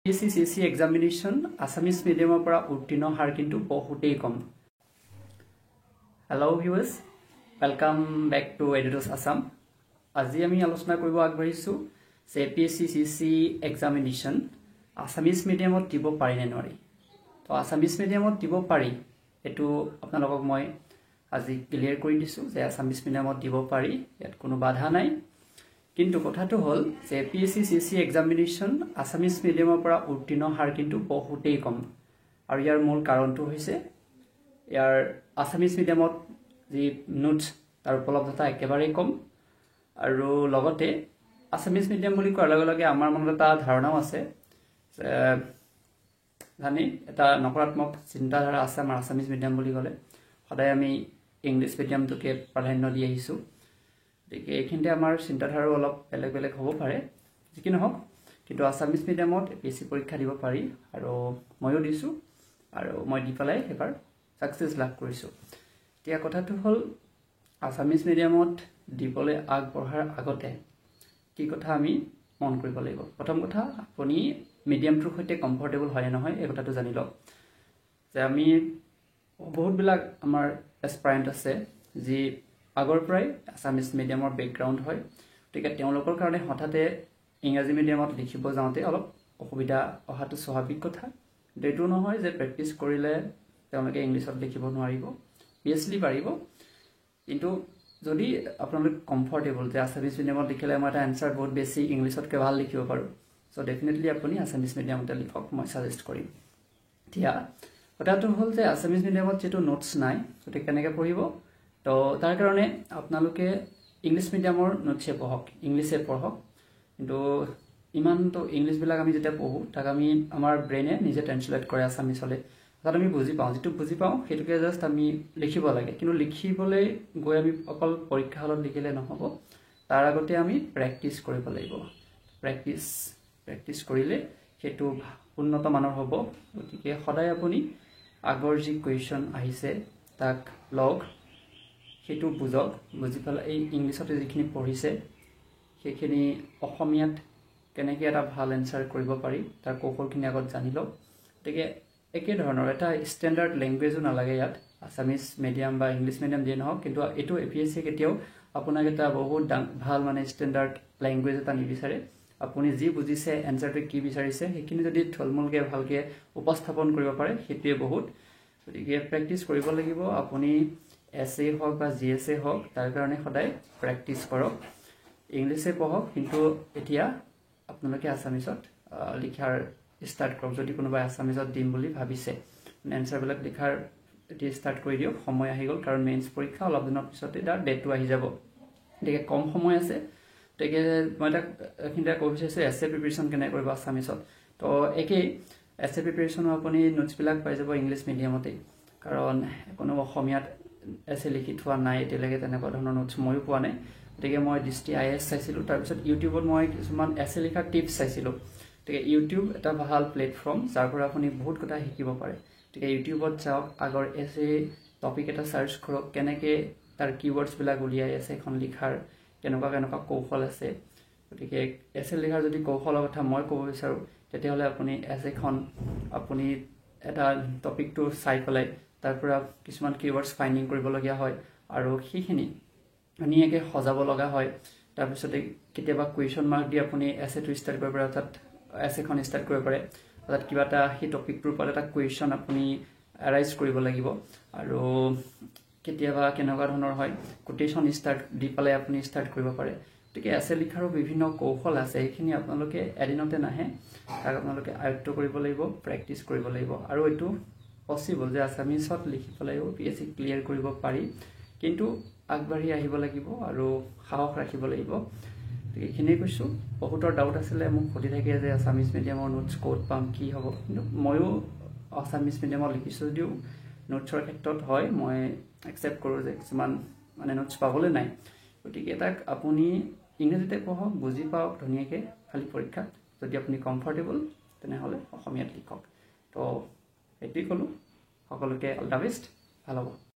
ACCC examination Assamese medium para uttino har kintu bahutei kom. Hello viewers, welcome back to Edutos Assam. Aji ami alochona koribo agbarisu se ACCC examination Assamese medium ot dibo pari ne nori. To Assamese medium ot dibo pari etu apnalokok moi আজি clear কৰি দিছো যে Assamese মিডিয়ামত দিব পাৰি ইয়াত কোনো বাধা নাই কিন্তু কথাটো হল যে APSC এক্সামিনেশন আসামিস মিডিয়ামৰ পৰা উত্তীৰ্ণ হাৰ কিন্তু বহুতেই কম আৰু ইয়াৰ মূল কাৰণটো হৈছে ইয়াৰ আসামিস মিডিয়ামত যি নোটছ তাৰ উপলব্ধতা একেবাৰে কম আৰু লগতে আসামিস মিডিয়াম বুলি কোৱাৰ লগে লগে আমাৰ মনত এটা ধাৰণাও আছে জানি এটা নকাৰাত্মক চিন্তাধাৰা আছে আমাৰ আসামিস মিডিয়াম বুলি ক'লে সদায় আমি ইংলিশ মিডিয়াম তোকে প্ৰাধান্য দি আহিছো দেখে এখিনতে আমাৰ চিন্তাধাৰা অলপ বেলেগ বেলেগ হ'ব পাৰে যিকি নহওক কিন্তু আসামিস মিডিয়ামত APSC পৰীক্ষা দিব পাৰি আৰু ময়ো দিছো আৰু মই দি পেলাই এবাৰ সাকসেস লাভ কৰিছো এতিয়া কথাটো হল আসামিস মিডিয়ামত দিবলৈ আগবঢ়াৰ আগতে কি কথা আমি মন কৰিব লাগিব প্ৰথম কথা আপুনি মিডিয়ামটোৰ সৈতে কমফৰ্টেবল হয় নহয় এই কথাটো জানি লওক যে আমি বহুত বিলাক আমাৰ এসপাৰেন্ট আছে যি আগৰ পৰাই আসামিস মিডিয়ামৰ ব্যাকগ্ৰাউণ্ড হয় ঠিক আছে তেওঁলোকৰ কাৰণে হঠাতে ইংৰাজী মিডিয়ামত লিখিব যাওঁতে অলপ অসুবিধা অহাটো স্বাভাৱিক কথা দেটো নহয় যে প্ৰেক্টিস কৰিলে তেওঁলোকে ইংলিছত লিখিব নোৱাৰিব পিএইচডি পাৰিব কিন্তু যদি আপোনালোক কমফৰ্টেবল যে আসামিস মিডিয়ামত লিখিলে মই এটা আনসাৰ বহুত বেছি ইংলিছতকৈ ভাল লিখিব পাৰো সো ডেফিনেটলি আপুনি আসামিস মিডিয়ামতে লিখক মই সাজেষ্ট কৰিম এতিয়া কথাটো হল যে আসামিস মিডিয়ামত যেটো নোটস নাই তো কেনেকৈ পঢ়িব তো তাৰ কাৰণে আপোনালোকে ইংলিশ মিডিয়ামৰ নোটছে পঢ়ক ইংলিশে পঢ়ক কিন্তু ইমান তো ইংলিশ বিলাক আমি যেটা পঢ়ো তাক আমি আমাৰ ব্ৰেইনে নিজে ট্ৰান্সলেট কৰে আসামিসলে তাত আমি বুজি পাওঁ যেটো বুজি পাওঁ হেতুকে জাস্ট আমি লিখিব লাগে কিন্তু লিখিবলৈ গৈ আমি অকল পৰীক্ষা হলত লিখিলে নহব তাৰ আগতে আমি প্ৰেক্টিস কৰিব লাগিব প্ৰেক্টিস কৰিলে হেতু উন্নত মানৰ হ'ব গতিকে সদায় আপুনি আগৰ যি কোৱেশ্চন আহিছে তাক লগ হেতু বুজক বুজি পেলাই এই ইংলিশতে যিখিনি পঢ়িছে সেইখিনি অসমীয়াত কেনেকৈ এটা ভাল আনসাৰ কৰিব পাৰি তাৰ কৌশলখিনি আগত জানি লওক গতিকে একে ধৰণৰ এটা ষ্টেণ্ডাৰ্ড ল্যাঙ্গুৱেজও নালাগে ইয়াত আসামিস মিডিয়াম বা ইংলিশ মিডিয়াম দিয়ে নহওক কিন্তু এটো APSC কেতিয়াও আপোনাক এটা বহুত ভাল মানে ষ্টেণ্ডাৰ্ড ল্যাঙ্গুৱেজ এটা নিবিচাৰে আপুনি যি বুজিছে আনসাৰটো কি বিচাৰিছে সেইখিনি যদি থলমূলকে ভালকে উপস্থাপন কৰিব পাৰে হেতুৱে বহুত গতিকে প্ৰেক্টিস কৰিব লাগিব আপুনি এসএ হওক বা জিএসএ হওক তাৰ কাৰণে সদায় প্ৰেক্টিস কৰক ইংলিশে পঢ়ক কিন্তু এতিয়া আপোনালোকে আসামিসত লিখাৰ স্টাৰ্ট কৰক যদি কোনোবা আসামিসত দিম বুলি ভাবিছে আনসাৰ বিলাক লিখাৰ এতিয়া স্টাৰ্ট কৰি দিয়ক সময় আহি গল কাৰণ মেইনছ পৰীক্ষা অলপ দিনৰ পিছতে তাৰ ডেটটো আহি যাব দেখে কম সময় আছে তেকে মই এটা কিন্তা কৈ বিচাৰিছো এসএ প্ৰিপাৰেচন কেনে কৰিব আসামিসত তো একে এসএ প্ৰিপাৰেচন আপুনি নোটছ বিলাক পাই যাব ইংলিশ মিডিয়ামতে কাৰণ কোনো অসমীয়াত এসএ লিখি থোৱা নাই এতিয়ালৈকে তেনেকুৱা ধৰণৰ নোটছ ময়ো পোৱা নাই গতিকে মই দৃষ্টি আইএস চাইছিলো তাৰ পিছত ইউটিউবত মই কিছুমান এসএ লিখাৰ টিপছ চাইছিলো ঠিক ইউটিউব এটা ভাল প্লেটফৰ্ম যাৰ পৰা আপুনি বহুত কথা শিকিব পাৰে ঠিক ইউটিউবত যাওক আগৰ এসএ টপিক এটা সাৰ্চ কৰক কেনেকৈ তাৰ কিৱৰ্ডছ বিলাক উলিয়াই আছে এখন লিখাৰ কেনেকুৱা কৌশল আছে গতিকে এসএ লিখাৰ যদি কৌশলৰ কথা মই ক'ব বিচাৰো তেতিয়াহলে আপুনি এসএখন আপুনি এটা টপিকটো চাই পেলাই তাৰ পৰা কিছুমান কিৱৰ্ডছ ফাইন্ডিং কৰিব লগিয়া হয় আৰু সেইখিনি ধুনীয়াকৈ সজাব লগা হয় তাৰ পিছত কেতিয়াবা কুৱেশ্চন মাৰ্ক দি আপুনি এসএটো ষ্টাৰ্ট কৰিব পাৰে অৰ্থাৎ এসএখন ষ্টাৰ্ট কৰিব পাৰে অৰ্থাৎ কিবা এটা সেই টপিকটোৰ ওপৰত এটা কুৱেশ্চন আপুনি এৰাইজ কৰিব লাগিব আৰু কেতিয়াবা কেনেকুৱা ধৰণৰ হয় কোটেশন ষ্টাৰ্ট দি পেলাই আপুনি ষ্টাৰ্ট কৰিব পাৰে গতিকে এসএ লিখাৰো বিভিন্ন কৌশল আছে এইখিনি আপোনালোকে এদিনতে নাহে তাক আপোনালোকে আয়ত্ত কৰিব লাগিব প্ৰেক্টিস কৰিব লাগিব আৰু এটো পসিবল যে আসামিসত লিখি পেলাইও APSC ক্লিয়াৰ কৰিব পাৰি কিন্তু আগবাঢ়ি আহিব লাগিব আৰু সাহস ৰাখিব লাগিব এইখিনি কৈছো বহুতৰ ডাউট আছিল মোক সুধি থাকে যে আসামিস মিডিয়ামৰ নোটছ কোড পাম কি হ'ব কিন্তু ময়ো আসামিস মিডিয়ামত লিখিছো যদিও নোটছৰ ক্ষেত্ৰত হয় মই একচেপ্ট কৰো যে কিছুমান মানে নোটছ পাবলৈ নাই গতিকে তাক আপুনি ইংৰাজীতে পঢ়ক বুজি পাওক ধুনীয়াকৈ খালি পৰীক্ষাত যদি আপুনি কমফৰ্টেবল তেনেহলে অসমীয়াত লিখক তো এটি কলো সকলোকে অল দা বেষ্ট ভাল হ'ব